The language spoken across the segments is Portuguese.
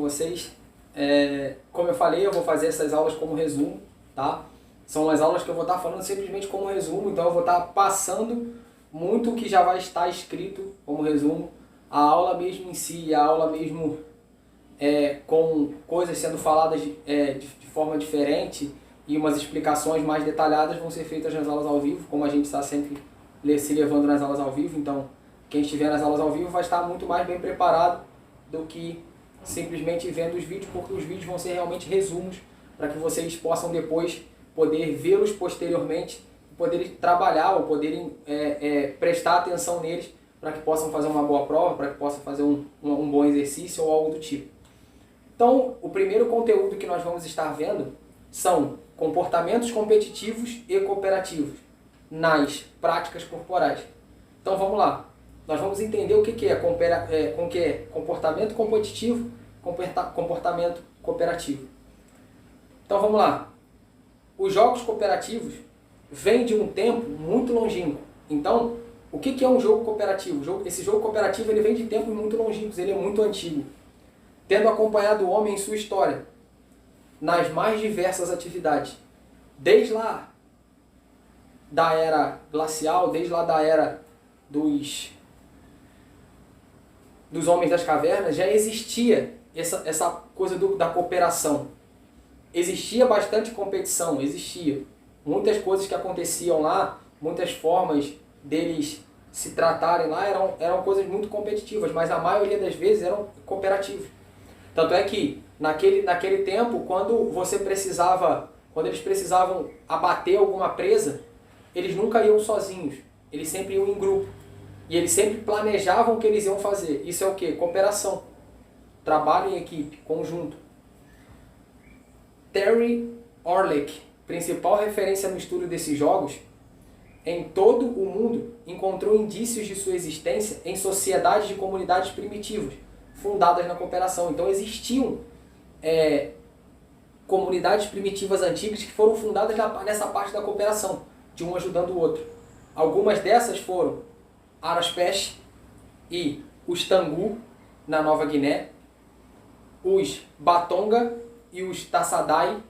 vocês. Como eu falei, eu vou fazer essas aulas como resumo, tá? São as aulas que eu vou estar falando simplesmente como resumo, então eu vou estar passando muito o que já vai estar escrito como resumo. A aula mesmo em si, a aula mesmo com coisas sendo faladas de forma diferente e umas explicações mais detalhadas vão ser feitas nas aulas ao vivo, como a gente está sempre se levando nas aulas ao vivo. Então, quem estiver nas aulas ao vivo vai estar muito mais bem preparado do que simplesmente vendo os vídeos, porque os vídeos vão ser realmente resumos para que vocês possam depois poder vê-los posteriormente, poderem trabalhar ou poderem prestar atenção neles para que possam fazer uma boa prova, para que possam fazer um bom exercício ou algo do tipo. Então, o primeiro conteúdo que nós vamos estar vendo são comportamentos competitivos e cooperativos nas práticas corporais. Então vamos lá. Nós vamos entender o que é comportamento competitivo, comportamento cooperativo. Então vamos lá. Os jogos cooperativos vêm de um tempo muito longínquo. Então, o que é um jogo cooperativo? Esse jogo cooperativo ele vem de tempos muito longínquos, ele é muito antigo, tendo acompanhado o homem em sua história, nas mais diversas atividades. Desde lá da era glacial, desde lá da era dos homens das cavernas, já existia essa coisa da cooperação. Existia bastante competição, existia. Muitas coisas que aconteciam lá, muitas formas deles se tratarem lá eram coisas muito competitivas, mas a maioria das vezes eram cooperativos. Tanto é que naquele tempo, quando eles precisavam abater alguma presa, eles nunca iam sozinhos, eles sempre iam em grupo. E eles sempre planejavam o que eles iam fazer. Isso é o quê? Cooperação. Trabalho em equipe, conjunto. Terry Orlick, principal referência no estudo desses jogos, em todo o mundo encontrou indícios de sua existência em sociedades de comunidades primitivas, fundadas na cooperação. Então existiam comunidades primitivas antigas que foram fundadas nessa parte da cooperação, de um ajudando o outro. Algumas dessas foram Araspesh e os Tangu, na Nova Guiné, os Batonga e os Tassadai,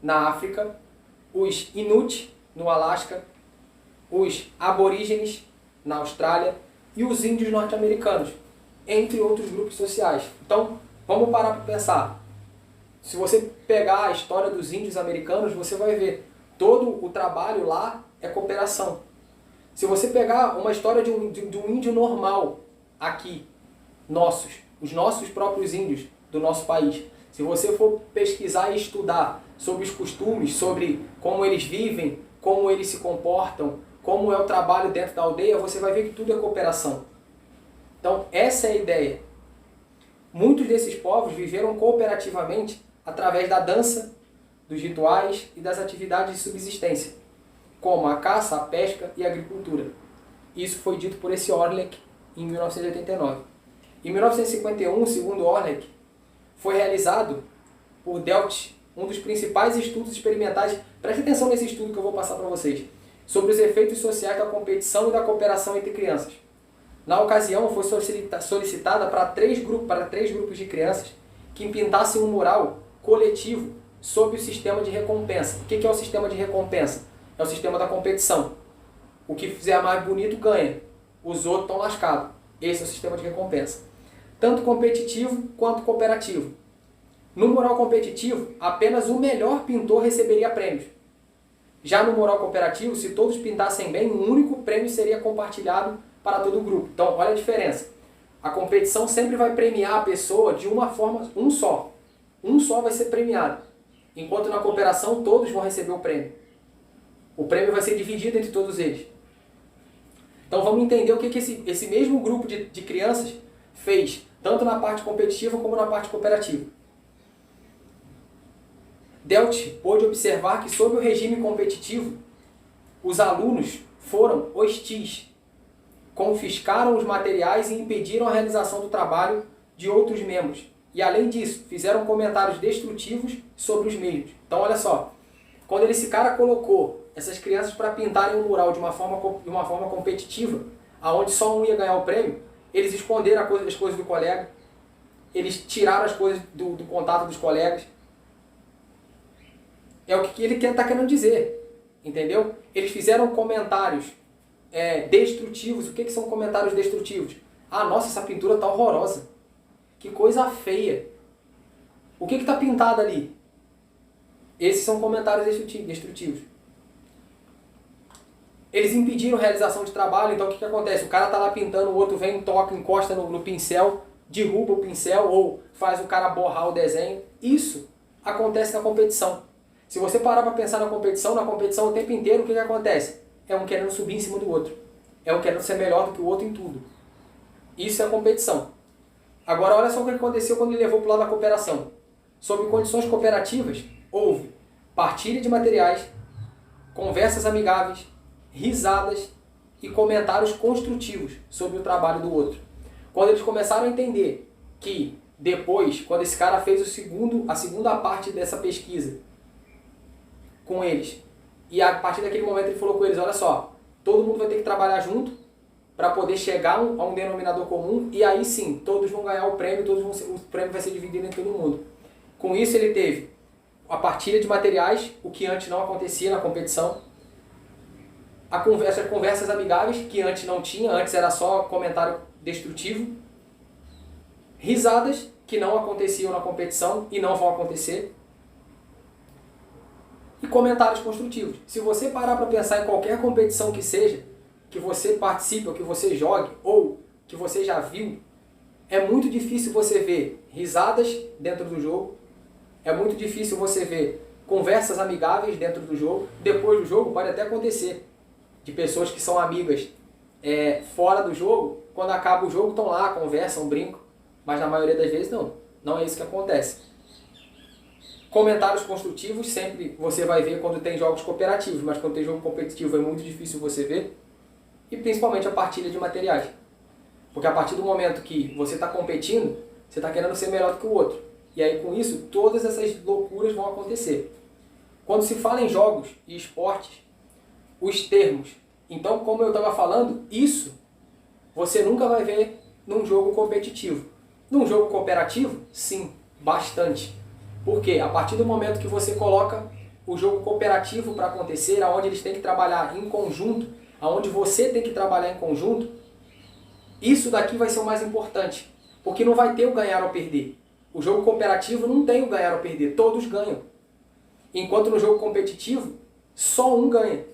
na África, os Inuit, no Alasca, os aborígenes, na Austrália, e os índios norte-americanos, entre outros grupos sociais. Então, vamos parar para pensar. Se você pegar a história dos índios americanos, você vai ver todo o trabalho lá é cooperação. Se você pegar uma história de um índio normal aqui, os nossos próprios índios do nosso país, se você for pesquisar e estudar sobre os costumes, sobre como eles vivem, como eles se comportam, como é o trabalho dentro da aldeia, você vai ver que tudo é cooperação. Então, essa é a ideia. Muitos desses povos viveram cooperativamente através da dança, dos rituais e das atividades de subsistência, como a caça, a pesca e a agricultura. Isso foi dito por esse Orlick em 1989. Em 1951, segundo Orlick, foi realizado por Delft um dos principais estudos experimentais, preste atenção nesse estudo que eu vou passar para vocês, sobre os efeitos sociais da competição e da cooperação entre crianças. Na ocasião, foi solicitada para três grupos de crianças que pintassem um mural coletivo sobre o sistema de recompensa. O que é o sistema de recompensa? É o sistema da competição. O que fizer mais bonito ganha. Os outros estão lascados. Esse é o sistema de recompensa. Tanto competitivo quanto cooperativo. No mural competitivo, apenas o melhor pintor receberia prêmios. Já no mural cooperativo, se todos pintassem bem, um único prêmio seria compartilhado para todo o grupo. Então, olha a diferença. A competição sempre vai premiar a pessoa de uma forma, um só. Um só vai ser premiado. Enquanto na cooperação, todos vão receber o prêmio. O prêmio vai ser dividido entre todos eles. Então vamos entender o que esse mesmo grupo de crianças fez, tanto na parte competitiva como na parte cooperativa. Delft pôde observar que, sob o regime competitivo, os alunos foram hostis, confiscaram os materiais e impediram a realização do trabalho de outros membros. E, além disso, fizeram comentários destrutivos sobre os mesmos. Então, olha só, quando esse cara colocou essas crianças para pintarem um mural de uma forma competitiva, aonde só um ia ganhar o prêmio, eles esconderam as coisas do colega, eles tiraram as coisas do contato dos colegas. É o que ele está querendo dizer, entendeu? Eles fizeram comentários destrutivos. O que são comentários destrutivos? Ah, nossa, essa pintura tá horrorosa. Que coisa feia. O que está pintado ali? Esses são comentários destrutivos. Eles impediram a realização de trabalho, então o que acontece? O cara está lá pintando, o outro vem, toca, encosta no pincel, derruba o pincel ou faz o cara borrar o desenho. Isso acontece na competição. Se você parar para pensar na competição o tempo inteiro, o que acontece? É um querendo subir em cima do outro. É um querendo ser melhor do que o outro em tudo. Isso é competição. Agora, olha só o que aconteceu quando ele levou para o lado da cooperação. Sob condições cooperativas, houve partilha de materiais, conversas amigáveis, risadas e comentários construtivos sobre o trabalho do outro. Quando eles começaram a entender que depois, quando esse cara fez a segunda parte dessa pesquisa com eles, e a partir daquele momento ele falou com eles, olha só, todo mundo vai ter que trabalhar junto para poder chegar a um denominador comum, e aí sim, todos vão ganhar o prêmio, o prêmio vai ser dividido entre todo mundo. Com isso ele teve a partilha de materiais, o que antes não acontecia na competição, as conversas amigáveis, que antes não tinha, antes era só comentário destrutivo, risadas, que não aconteciam na competição e não vão acontecer, e comentários construtivos. Se você parar para pensar em qualquer competição que seja, que você participe, ou que você jogue, ou que você já viu, é muito difícil você ver risadas dentro do jogo, é muito difícil você ver conversas amigáveis dentro do jogo. Depois do jogo pode até acontecer de pessoas que são amigas fora do jogo, quando acaba o jogo estão lá, conversam, brincam, mas na maioria das vezes não. Não é isso que acontece. Comentários construtivos sempre você vai ver quando tem jogos cooperativos, mas quando tem jogo competitivo é muito difícil você ver. E principalmente a partilha de materiais. Porque a partir do momento que você está competindo, você está querendo ser melhor do que o outro. E aí com isso, todas essas loucuras vão acontecer. Quando se fala em jogos e esportes, os termos, então como eu estava falando, isso você nunca vai ver num jogo competitivo. Num jogo cooperativo, sim, bastante. Por quê? A partir do momento que você coloca o jogo cooperativo para acontecer, onde eles têm que trabalhar em conjunto, onde você tem que trabalhar em conjunto, isso daqui vai ser o mais importante. Porque não vai ter o ganhar ou perder. O jogo cooperativo não tem o ganhar ou perder, todos ganham. Enquanto no jogo competitivo, só um ganha.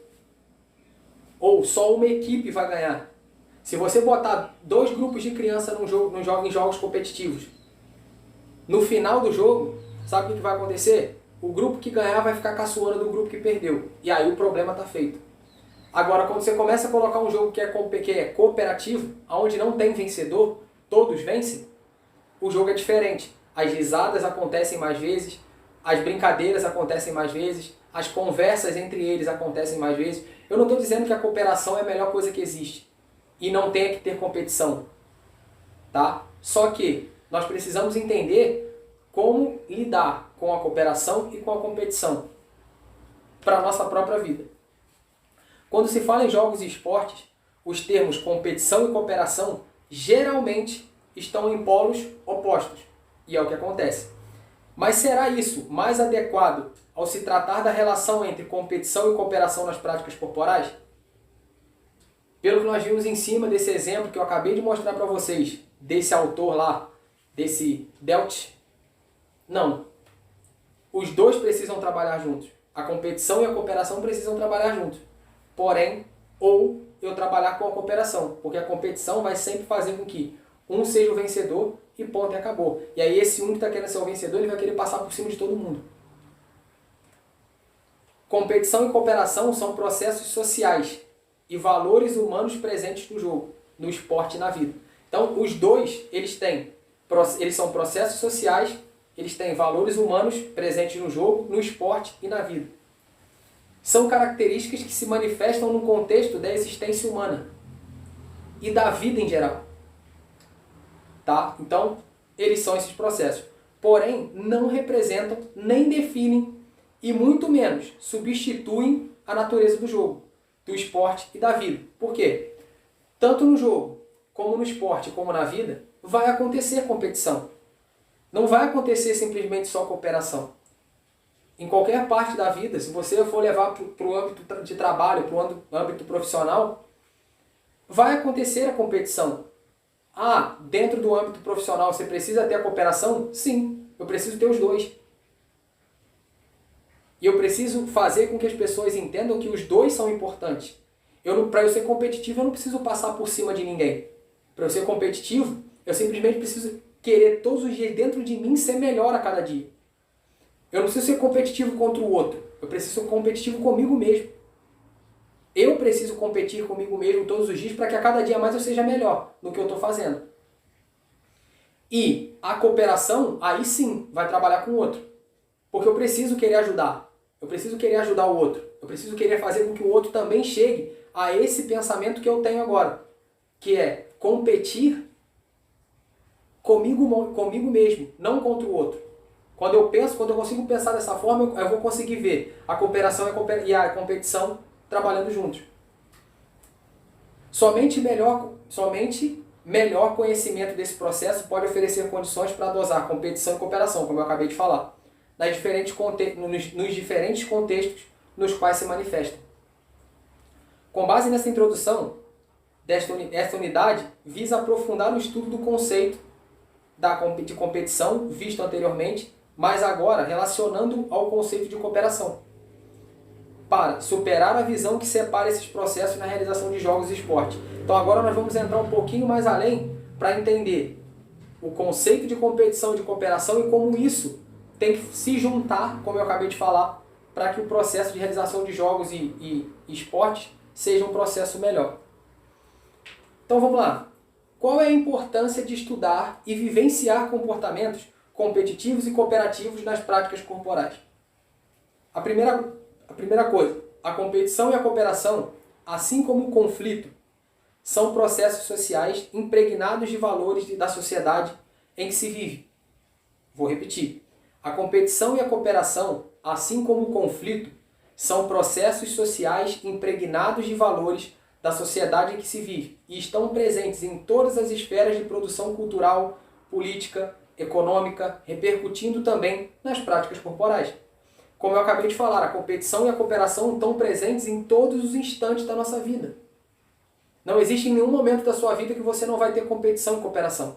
Ou só uma equipe vai ganhar. Se você botar 2 grupos de criança em jogos competitivos, no final do jogo, sabe o que vai acontecer? O grupo que ganhar vai ficar caçoando do grupo que perdeu. E aí o problema está feito. Agora, quando você começa a colocar um jogo que é cooperativo, onde não tem vencedor, todos vencem, o jogo é diferente. As risadas acontecem mais vezes, as brincadeiras acontecem mais vezes, as conversas entre eles acontecem mais vezes. Eu não estou dizendo que a cooperação é a melhor coisa que existe e não tenha que ter competição, tá? Só que nós precisamos entender como lidar com a cooperação e com a competição para a nossa própria vida. Quando se fala em jogos e esportes, os termos competição e cooperação geralmente estão em polos opostos, e é o que acontece. Mas será isso mais adequado ao se tratar da relação entre competição e cooperação nas práticas corporais? Pelo que nós vimos em cima desse exemplo que eu acabei de mostrar para vocês, desse autor lá, desse Delft, não. Os dois precisam trabalhar juntos. A competição e a cooperação precisam trabalhar juntos. Porém, ou eu trabalhar com a cooperação, porque a competição vai sempre fazer com que um seja o vencedor e ponto, e acabou. E aí esse um que está querendo ser o vencedor, ele vai querer passar por cima de todo mundo. Competição e cooperação são processos sociais e valores humanos presentes no jogo, no esporte e na vida. Então, os dois, eles são processos sociais, eles têm valores humanos presentes no jogo, no esporte e na vida. São características que se manifestam no contexto da existência humana e da vida em geral. Tá? Então, eles são esses processos. Porém, não representam, nem definem e muito menos substituem a natureza do jogo, do esporte e da vida. Por quê? Tanto no jogo, como no esporte, como na vida, vai acontecer competição. Não vai acontecer simplesmente só cooperação. Em qualquer parte da vida, se você for levar para o âmbito de trabalho, para o âmbito profissional, vai acontecer a competição. Ah, dentro do âmbito profissional você precisa ter a cooperação? Sim, eu preciso ter os dois. E eu preciso fazer com que as pessoas entendam que os dois são importantes. Para eu ser competitivo, eu não preciso passar por cima de ninguém. Para eu ser competitivo, eu simplesmente preciso querer todos os dias dentro de mim ser melhor a cada dia. Eu não preciso ser competitivo contra o outro. Eu preciso ser competitivo comigo mesmo. Eu preciso competir comigo mesmo todos os dias para que a cada dia mais eu seja melhor no que eu estou fazendo. E a cooperação, aí sim, vai trabalhar com o outro. Porque eu preciso querer ajudar. Eu preciso querer ajudar o outro. Eu preciso querer fazer com que o outro também chegue a esse pensamento que eu tenho agora. Que é competir comigo mesmo, não contra o outro. Quando eu consigo pensar dessa forma, eu vou conseguir ver a cooperação e a competição trabalhando juntos. Somente melhor conhecimento desse processo pode oferecer condições para dosar competição e cooperação, como eu acabei de falar, nos diferentes contextos nos quais se manifestam. Com base nessa introdução, esta unidade visa aprofundar o estudo do conceito de competição visto anteriormente, mas agora relacionando ao conceito de cooperação, para superar a visão que separa esses processos na realização de jogos e esporte. Então agora nós vamos entrar um pouquinho mais além para entender o conceito de competição e de cooperação e como isso tem que se juntar, como eu acabei de falar, para que o processo de realização de jogos e esportes seja um processo melhor. Então vamos lá. Qual é a importância de estudar e vivenciar comportamentos competitivos e cooperativos nas práticas corporais? A primeira coisa, a competição e a cooperação, assim como o conflito, são processos sociais impregnados de valores da sociedade em que se vive. Vou repetir. A competição e a cooperação, assim como o conflito, são processos sociais impregnados de valores da sociedade em que se vive e estão presentes em todas as esferas de produção cultural, política, econômica, repercutindo também nas práticas corporais. Como eu acabei de falar, a competição e a cooperação estão presentes em todos os instantes da nossa vida. Não existe nenhum momento da sua vida que você não vai ter competição e cooperação.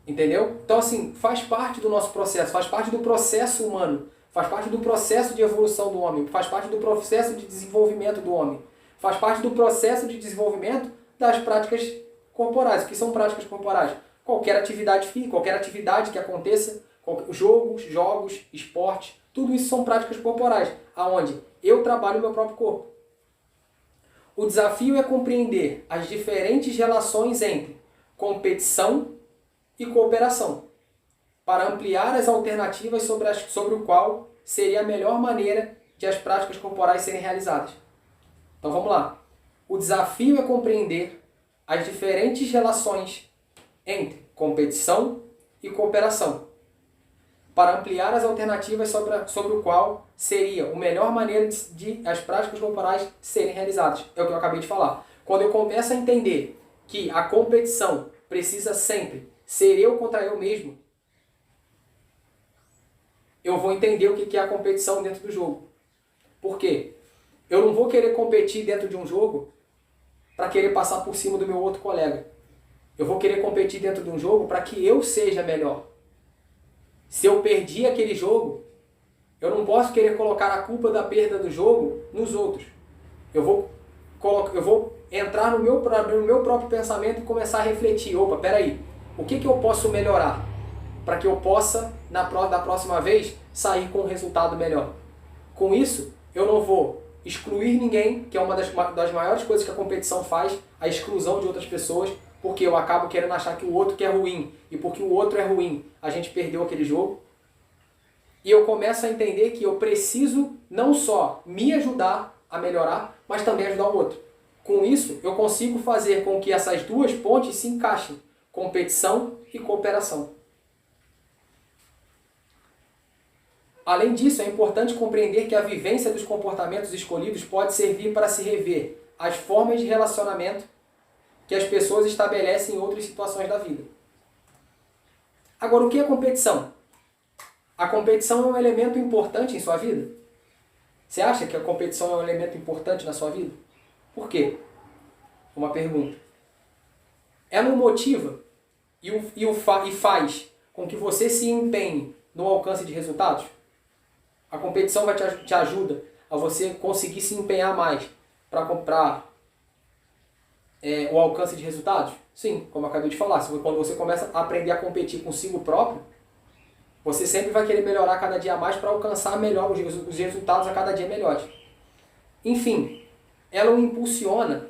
Entendeu? Então, assim, faz parte do nosso processo, faz parte do processo humano, faz parte do processo de evolução do homem, faz parte do processo de desenvolvimento do homem, faz parte do processo de desenvolvimento das práticas corporais. O que são práticas corporais? Qualquer atividade física, qualquer atividade que aconteça, jogos, esporte, tudo isso são práticas corporais, aonde eu trabalho o meu próprio corpo. O desafio é compreender as diferentes relações entre competição e cooperação, para ampliar as alternativas sobre o qual seria a melhor maneira de as práticas corporais serem realizadas. Então vamos lá. O desafio é compreender as diferentes relações entre competição e cooperação, para ampliar as alternativas sobre o qual seria a melhor maneira de as práticas corporais serem realizadas. É o que eu acabei de falar. Quando eu começo a entender que a competição precisa sempre ser eu contra eu mesmo, eu vou entender o que é a competição dentro do jogo. Por quê? Eu não vou querer competir dentro de um jogo para querer passar por cima do meu outro colega. Eu vou querer competir dentro de um jogo para que eu seja melhor. Se eu perdi aquele jogo, eu não posso querer colocar a culpa da perda do jogo nos outros. Eu vou entrar no meu próprio pensamento e começar a refletir. Opa, peraí, o que eu posso melhorar para que eu possa, da próxima vez, sair com um resultado melhor? Com isso, eu não vou excluir ninguém, que é uma das maiores coisas que a competição faz, a exclusão de outras pessoas, porque eu acabo querendo achar que o outro que é ruim, e porque o outro é ruim, a gente perdeu aquele jogo. E eu começo a entender que eu preciso não só me ajudar a melhorar, mas também ajudar o outro. Com isso, eu consigo fazer com que essas duas pontes se encaixem, competição e cooperação. Além disso, é importante compreender que a vivência dos comportamentos escolhidos pode servir para se rever as formas de relacionamento que as pessoas estabelecem em outras situações da vida. Agora, o que é competição? A competição é um elemento importante em sua vida? Você acha que a competição é um elemento importante na sua vida? Por quê? Uma pergunta. Ela o motiva e faz com que você se empenhe no alcance de resultados? A competição te ajuda a você conseguir se empenhar mais para comprar o alcance de resultados? Sim, como eu acabei de falar. Quando você começa a aprender a competir consigo próprio, você sempre vai querer melhorar cada dia mais para alcançar melhor os resultados a cada dia melhores. Enfim, ela o impulsiona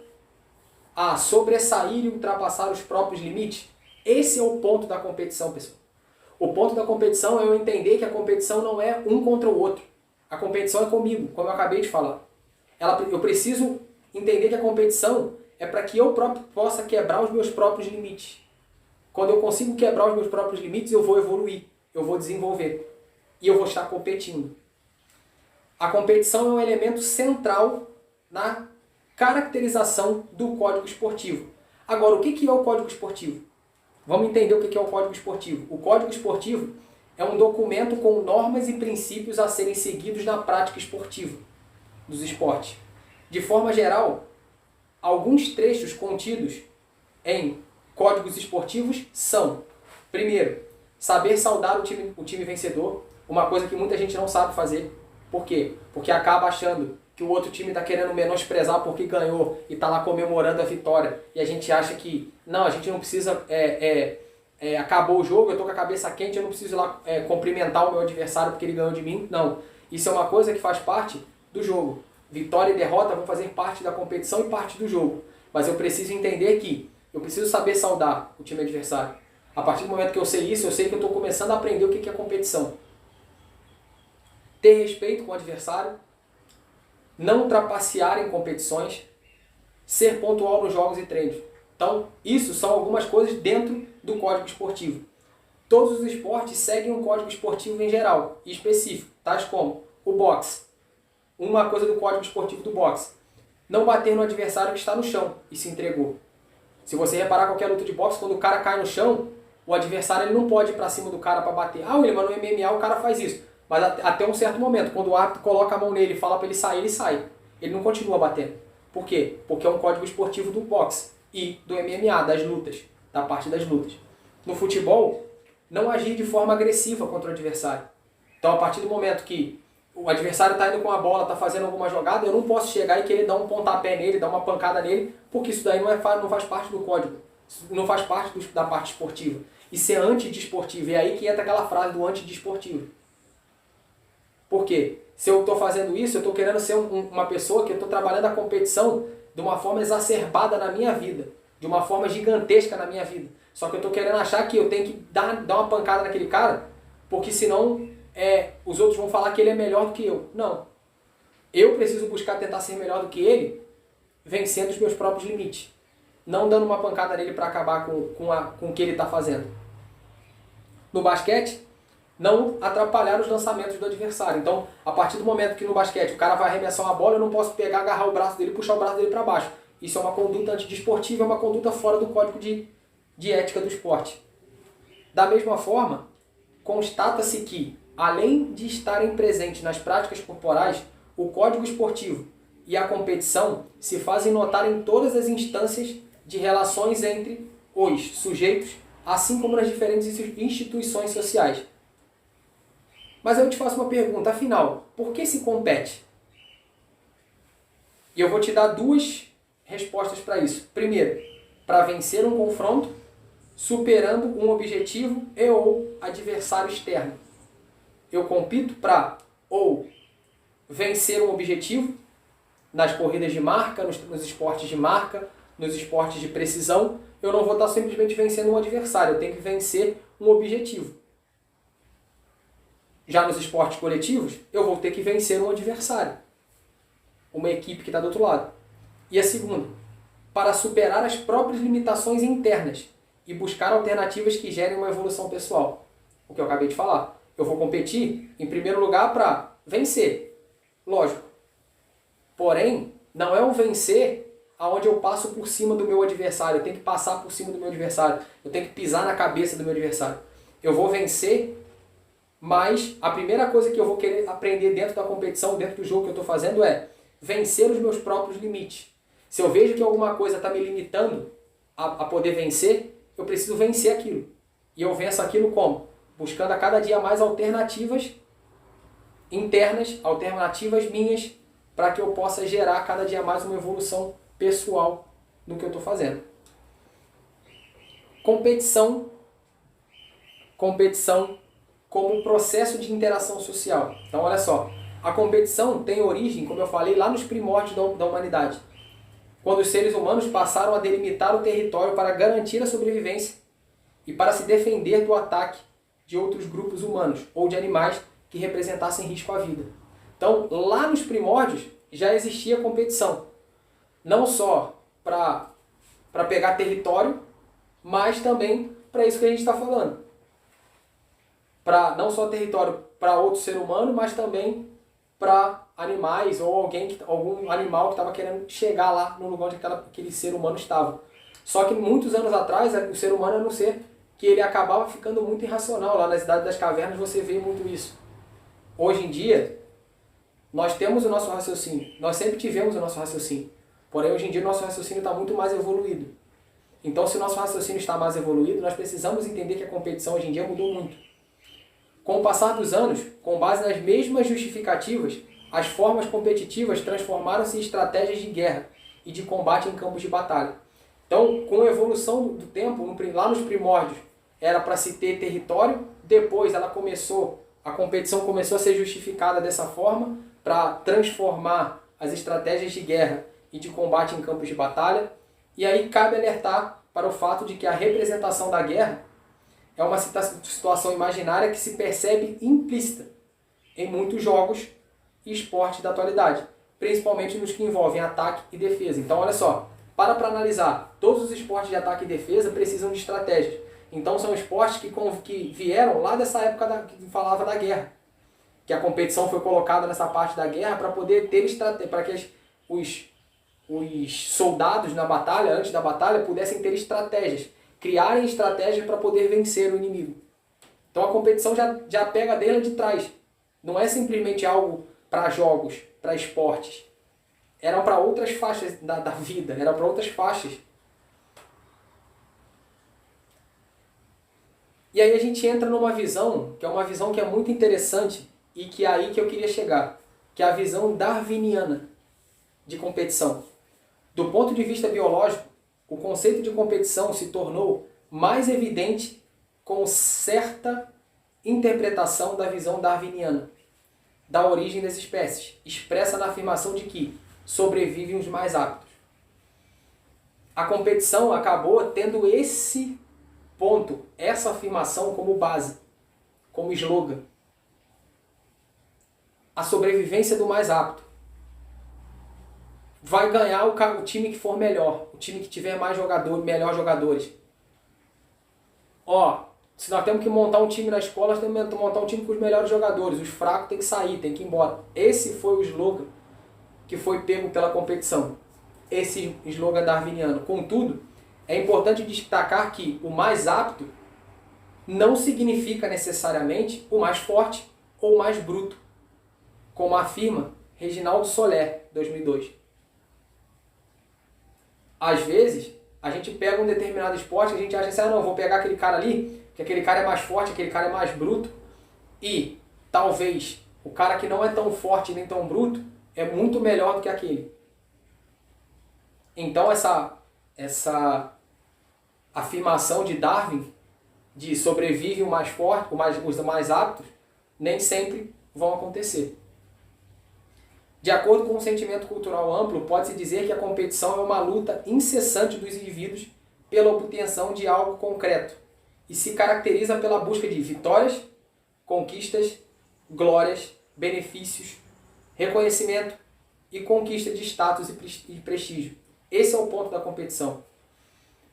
a sobressair e ultrapassar os próprios limites. Esse é o ponto da competição, pessoal. O ponto da competição é eu entender que a competição não é um contra o outro. A competição é comigo, como eu acabei de falar. Eu preciso entender que a competição é para que eu próprio possa quebrar os meus próprios limites. Quando eu consigo quebrar os meus próprios limites, eu vou evoluir, eu vou desenvolver e eu vou estar competindo. A competição é um elemento central na caracterização do código esportivo. Agora, o que é o código esportivo? Vamos entender o que é o código esportivo. O código esportivo é um documento com normas e princípios a serem seguidos na prática esportiva dos esportes. De forma geral, alguns trechos contidos em códigos esportivos são: primeiro, saber saudar o time vencedor, uma coisa que muita gente não sabe fazer. Por quê? Porque acaba achando que o outro time está querendo menosprezar porque ganhou e está lá comemorando a vitória. E a gente acha que, não, a gente não precisa, acabou o jogo, eu estou com a cabeça quente, eu não preciso ir lá cumprimentar o meu adversário porque ele ganhou de mim. Não, isso é uma coisa que faz parte do jogo. Vitória e derrota vão fazer parte da competição e parte do jogo. Mas eu preciso entender que eu preciso saber saudar o time adversário. A partir do momento que eu sei isso, eu sei que eu estou começando a aprender o que é competição. Ter respeito com o adversário, não trapacear em competições, ser pontual nos jogos e treinos. Então, isso são algumas coisas dentro do código esportivo. Todos os esportes seguem um código esportivo em geral e específico, tais como o boxe. Uma coisa do código esportivo do boxe: não bater no adversário que está no chão e se entregou. Se você reparar qualquer luta de boxe, quando o cara cai no chão, o adversário ele não pode ir para cima do cara para bater. Ah, William, mas no MMA o cara faz isso. Mas até um certo momento, quando o árbitro coloca a mão nele e fala para ele sair, ele sai. Ele não continua batendo. Por quê? Porque é um código esportivo do boxe e do MMA, das lutas, da parte das lutas. No futebol, não agir de forma agressiva contra o adversário. Então, a partir do momento que o adversário está indo com a bola, está fazendo alguma jogada, eu não posso chegar e querer dar um pontapé nele, dar uma pancada nele, porque isso daí não faz parte do código. Isso não faz parte da parte esportiva. Isso é antidesportivo. É aí que entra aquela frase do antidesportivo. Por quê? Se eu estou fazendo isso, eu estou querendo ser uma pessoa que eu estou trabalhando a competição de uma forma exacerbada na minha vida, de uma forma gigantesca na minha vida. Só que eu estou querendo achar que eu tenho que dar uma pancada naquele cara, porque senão os outros vão falar que ele é melhor do que eu. Não. Eu preciso buscar tentar ser melhor do que ele, vencendo os meus próprios limites. Não dando uma pancada nele para acabar com o que ele está fazendo. No basquete, não atrapalhar os lançamentos do adversário. Então, a partir do momento que no basquete o cara vai arremessar uma bola, eu não posso pegar, agarrar o braço dele e puxar o braço dele para baixo. Isso é uma conduta antidesportiva, é uma conduta fora do código de ética do esporte. Da mesma forma, constata-se que, além de estarem presentes nas práticas corporais, o código esportivo e a competição se fazem notar em todas as instâncias de relações entre os sujeitos, assim como nas diferentes instituições sociais. Mas eu te faço uma pergunta, afinal, por que se compete? E eu vou te dar duas respostas para isso. Primeiro, para vencer um confronto, superando um objetivo e ou adversário externo. Eu compito para ou vencer um objetivo nas corridas de marca, nos esportes de marca, nos esportes de precisão. Eu não vou estar simplesmente vencendo um adversário, eu tenho que vencer um objetivo. Já nos esportes coletivos, eu vou ter que vencer um adversário, uma equipe que está do outro lado. E a segunda, para superar as próprias limitações internas e buscar alternativas que gerem uma evolução pessoal. O que eu acabei de falar. Eu vou competir, em primeiro lugar, para vencer. Lógico. Porém, não é um vencer onde eu passo por cima do meu adversário. Eu tenho que passar por cima do meu adversário. Eu tenho que pisar na cabeça do meu adversário. Eu vou vencer, mas a primeira coisa que eu vou querer aprender dentro da competição, dentro do jogo que eu estou fazendo é vencer os meus próprios limites. Se eu vejo que alguma coisa está me limitando a poder vencer, eu preciso vencer aquilo. E eu venço aquilo como? Buscando a cada dia mais alternativas internas, alternativas minhas, para que eu possa gerar cada dia mais uma evolução pessoal no que eu estou fazendo. Competição como um processo de interação social. Então, olha só, a competição tem origem, como eu falei, lá nos primórdios da humanidade, quando os seres humanos passaram a delimitar o território para garantir a sobrevivência e para se defender do ataque de outros grupos humanos ou de animais que representassem risco à vida. Então, lá nos primórdios já existia competição, não só para pegar território, mas também para isso que a gente está falando. Para não só território para outro ser humano, mas também para animais ou algum animal que estava querendo chegar lá no lugar onde aquele ser humano estava. Só que muitos anos atrás, o ser humano era um ser que ele acabava ficando muito irracional. Lá na Cidade das Cavernas você vê muito isso. Hoje em dia, nós temos o nosso raciocínio. Nós sempre tivemos o nosso raciocínio. Porém, hoje em dia, o nosso raciocínio está muito mais evoluído. Então, se o nosso raciocínio está mais evoluído, nós precisamos entender que a competição hoje em dia mudou muito. Com o passar dos anos, com base nas mesmas justificativas, as formas competitivas transformaram-se em estratégias de guerra e de combate em campos de batalha. Então, com a evolução do tempo, lá nos primórdios, era para se ter território, depois a competição começou a ser justificada dessa forma, para transformar as estratégias de guerra e de combate em campos de batalha. E aí cabe alertar para o fato de que a representação da guerra é uma situação imaginária que se percebe implícita em muitos jogos e esportes da atualidade, principalmente nos que envolvem ataque e defesa. Então, olha só, para analisar, todos os esportes de ataque e defesa precisam de estratégias. Então, são esportes que vieram lá dessa época que falava da guerra, que a competição foi colocada nessa parte da guerra para poder ter estratégia, para que os soldados na batalha, antes da batalha, pudessem ter estratégias, criarem estratégias para poder vencer o inimigo. Então a competição já pega dela de trás. Não é simplesmente algo para jogos, para esportes. Eram para outras faixas da vida, eram para outras faixas. E aí a gente entra numa visão, que é uma visão que é muito interessante e que é aí que eu queria chegar, que é a visão darwiniana de competição. Do ponto de vista biológico, o conceito de competição se tornou mais evidente com certa interpretação da visão darwiniana, da origem das espécies, expressa na afirmação de que sobrevivem os mais aptos. A competição acabou tendo esse ponto, essa afirmação como base, como slogan. A sobrevivência do mais apto. Vai ganhar o time que for melhor, o time que tiver melhores jogadores. Se nós temos que montar um time na escola, nós temos que montar um time com os melhores jogadores. Os fracos têm que sair, têm que ir embora. Esse foi o slogan que foi pego pela competição. Esse slogan darwiniano. Contudo, é importante destacar que o mais apto não significa necessariamente o mais forte ou o mais bruto, como afirma Reginaldo Soler, 2002. Às vezes, a gente pega um determinado esporte e a gente acha assim, não, vou pegar aquele cara ali, que aquele cara é mais forte, aquele cara é mais bruto, e talvez o cara que não é tão forte nem tão bruto é muito melhor do que aquele. Então essa afirmação de Darwin, de sobrevive o mais forte, os mais aptos, nem sempre vão acontecer. De acordo com um sentimento cultural amplo, pode-se dizer que a competição é uma luta incessante dos indivíduos pela obtenção de algo concreto e se caracteriza pela busca de vitórias, conquistas, glórias, benefícios, reconhecimento e conquista de status e prestígio. Esse é o ponto da competição.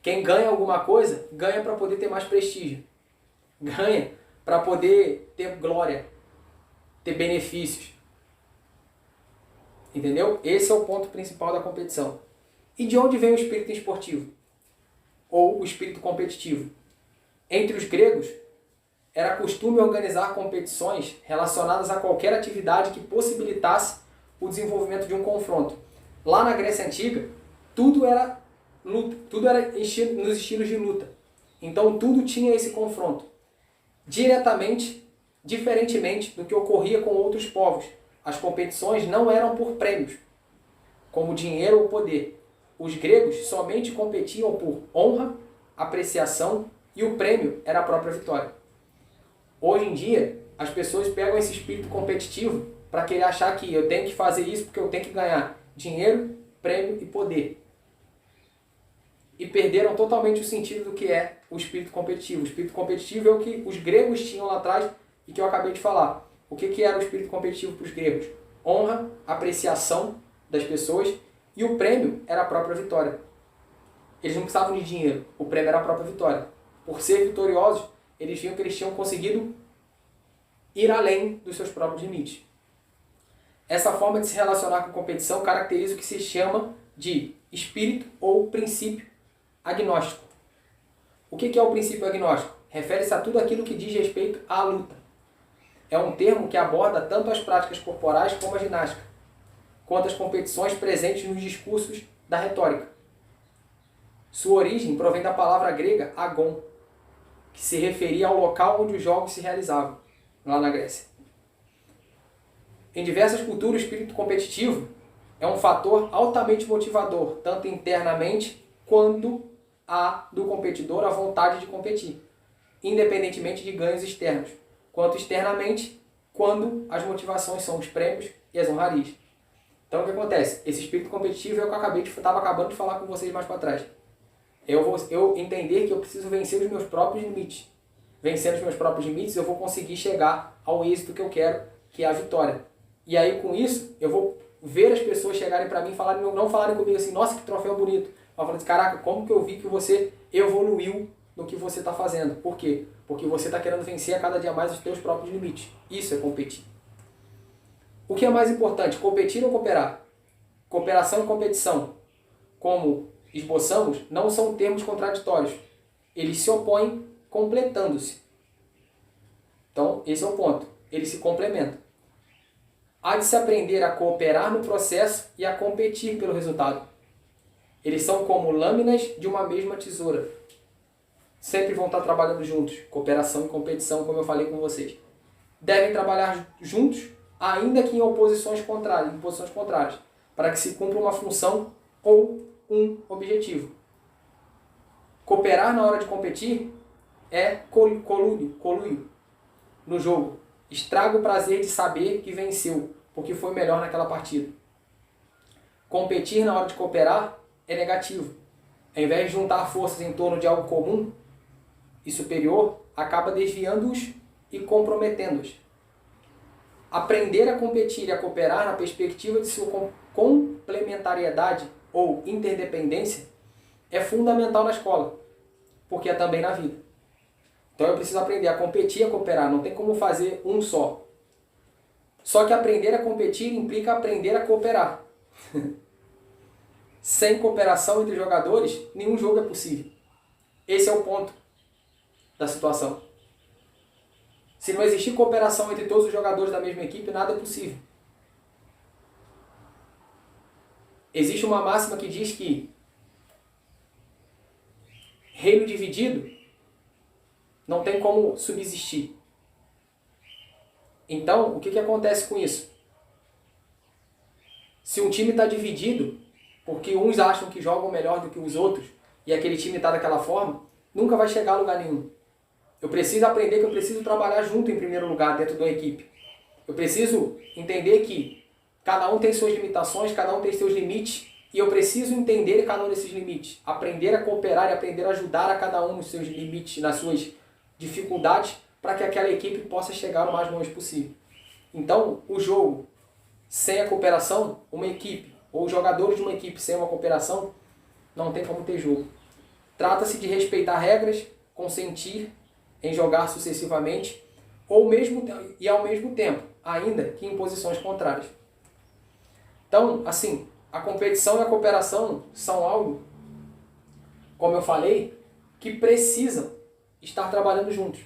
Quem ganha alguma coisa, ganha para poder ter mais prestígio. Ganha para poder ter glória, ter benefícios. Entendeu? Esse é o ponto principal da competição. E de onde vem o espírito esportivo? Ou o espírito competitivo? Entre os gregos, era costume organizar competições relacionadas a qualquer atividade que possibilitasse o desenvolvimento de um confronto. Lá na Grécia Antiga, tudo era luta, tudo era nos estilos de luta. Então tudo tinha esse confronto. Diferentemente do que ocorria com outros povos, as competições não eram por prêmios, como dinheiro ou poder. Os gregos somente competiam por honra, apreciação e o prêmio era a própria vitória. Hoje em dia, as pessoas pegam esse espírito competitivo para querer achar que eu tenho que fazer isso porque eu tenho que ganhar dinheiro, prêmio e poder. E perderam totalmente o sentido do que é o espírito competitivo. O espírito competitivo é o que os gregos tinham lá atrás e que eu acabei de falar. O que era o espírito competitivo para os gregos? Honra, apreciação das pessoas e o prêmio era a própria vitória. Eles não precisavam de dinheiro, o prêmio era a própria vitória. Por ser vitoriosos, eles viam que eles tinham conseguido ir além dos seus próprios limites. Essa forma de se relacionar com competição caracteriza o que se chama de espírito ou princípio agnóstico. O que é o princípio agnóstico? Refere-se a tudo aquilo que diz respeito à luta. É um termo que aborda tanto as práticas corporais como a ginástica, quanto as competições presentes nos discursos da retórica. Sua origem provém da palavra grega agon, que se referia ao local onde os jogos se realizavam, lá na Grécia. Em diversas culturas, o espírito competitivo é um fator altamente motivador, tanto internamente quanto há do competidor a vontade de competir, independentemente de ganhos externos, quanto externamente, quando as motivações são os prêmios e as honrarias. Então o que acontece? Esse espírito competitivo é o que eu estava acabando de falar com vocês mais para trás. Eu entender que eu preciso vencer os meus próprios limites. Vencendo os meus próprios limites, eu vou conseguir chegar ao êxito que eu quero, que é a vitória. E aí, com isso, eu vou ver as pessoas chegarem para mim e falarem, não falarem comigo assim, nossa, que troféu bonito. Mas falando assim, caraca, como que eu vi que você evoluiu no que você está fazendo? Por quê? Porque você está querendo vencer a cada dia mais os teus próprios limites. Isso é competir. O que é mais importante, competir ou cooperar? Cooperação e competição, como esboçamos, não são termos contraditórios. Eles se opõem completando-se. Então, esse é o ponto. Eles se complementam. Há de se aprender a cooperar no processo e a competir pelo resultado. Eles são como lâminas de uma mesma tesoura. Sempre vão estar trabalhando juntos. Cooperação e competição, como eu falei com vocês. Devem trabalhar juntos, ainda que em posições contrárias, para que se cumpra uma função ou um objetivo. Cooperar na hora de competir é coluio no jogo. Estraga o prazer de saber que venceu, porque foi melhor naquela partida. Competir na hora de cooperar é negativo. Ao invés de juntar forças em torno de algo comum e superior, acaba desviando-os e comprometendo-os. Aprender a competir e a cooperar na perspectiva de sua complementariedade ou interdependência é fundamental na escola, porque é também na vida. Então eu preciso aprender a competir e a cooperar, não tem como fazer um só. Só que aprender a competir implica aprender a cooperar. Sem cooperação entre jogadores, nenhum jogo é possível. Esse é o ponto da situação. Se não existir cooperação entre todos os jogadores da mesma equipe, nada é possível. Existe uma máxima que diz que reino dividido não tem como subsistir. Então, o que acontece com isso? Se um time está dividido, porque uns acham que jogam melhor do que os outros, e aquele time está daquela forma, nunca vai chegar a lugar nenhum. Eu preciso aprender que eu preciso trabalhar junto em primeiro lugar dentro de uma equipe. Eu preciso entender que cada um tem suas limitações, cada um tem seus limites, e eu preciso entender cada um desses limites. Aprender a cooperar e aprender a ajudar a cada um nos seus limites, nas suas dificuldades, para que aquela equipe possa chegar o mais longe possível. Então, o jogo sem a cooperação, uma equipe, ou os jogadores de uma equipe sem uma cooperação, não tem como ter jogo. Trata-se de respeitar regras, consentir em jogar sucessivamente, ao mesmo tempo, ainda que em posições contrárias. Então, assim, a competição e a cooperação são algo, como eu falei, que precisam estar trabalhando juntos.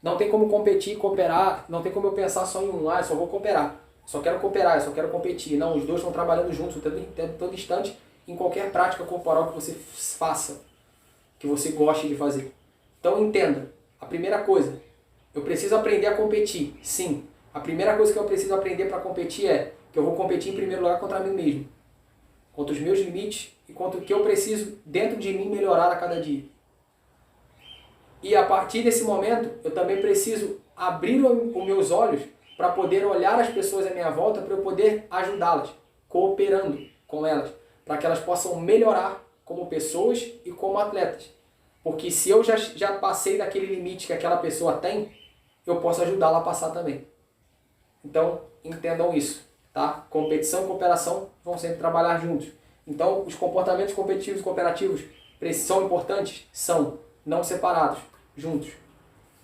Não tem como competir e cooperar, não tem como eu pensar só em um, eu só vou cooperar. Só quero cooperar, eu só quero competir. Não, os dois estão trabalhando juntos todo instante, em qualquer prática corporal que você faça, que você goste de fazer. Então entenda, a primeira coisa, eu preciso aprender a competir, sim. A primeira coisa que eu preciso aprender para competir é que eu vou competir em primeiro lugar contra mim mesmo, contra os meus limites e contra o que eu preciso dentro de mim melhorar a cada dia. E a partir desse momento, eu também preciso abrir os meus olhos para poder olhar as pessoas à minha volta, para eu poder ajudá-las, cooperando com elas, para que elas possam melhorar como pessoas e como atletas. Porque se eu já passei daquele limite que aquela pessoa tem, eu posso ajudá-la a passar também. Então, entendam isso, tá? Competição e cooperação vão sempre trabalhar juntos. Então, os comportamentos competitivos e cooperativos são importantes? São, não separados, juntos.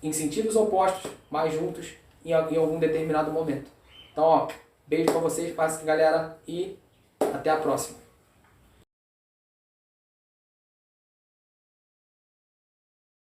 Em sentidos opostos, mas juntos em algum determinado momento. Então, ó, beijo pra vocês, galera, e até a próxima.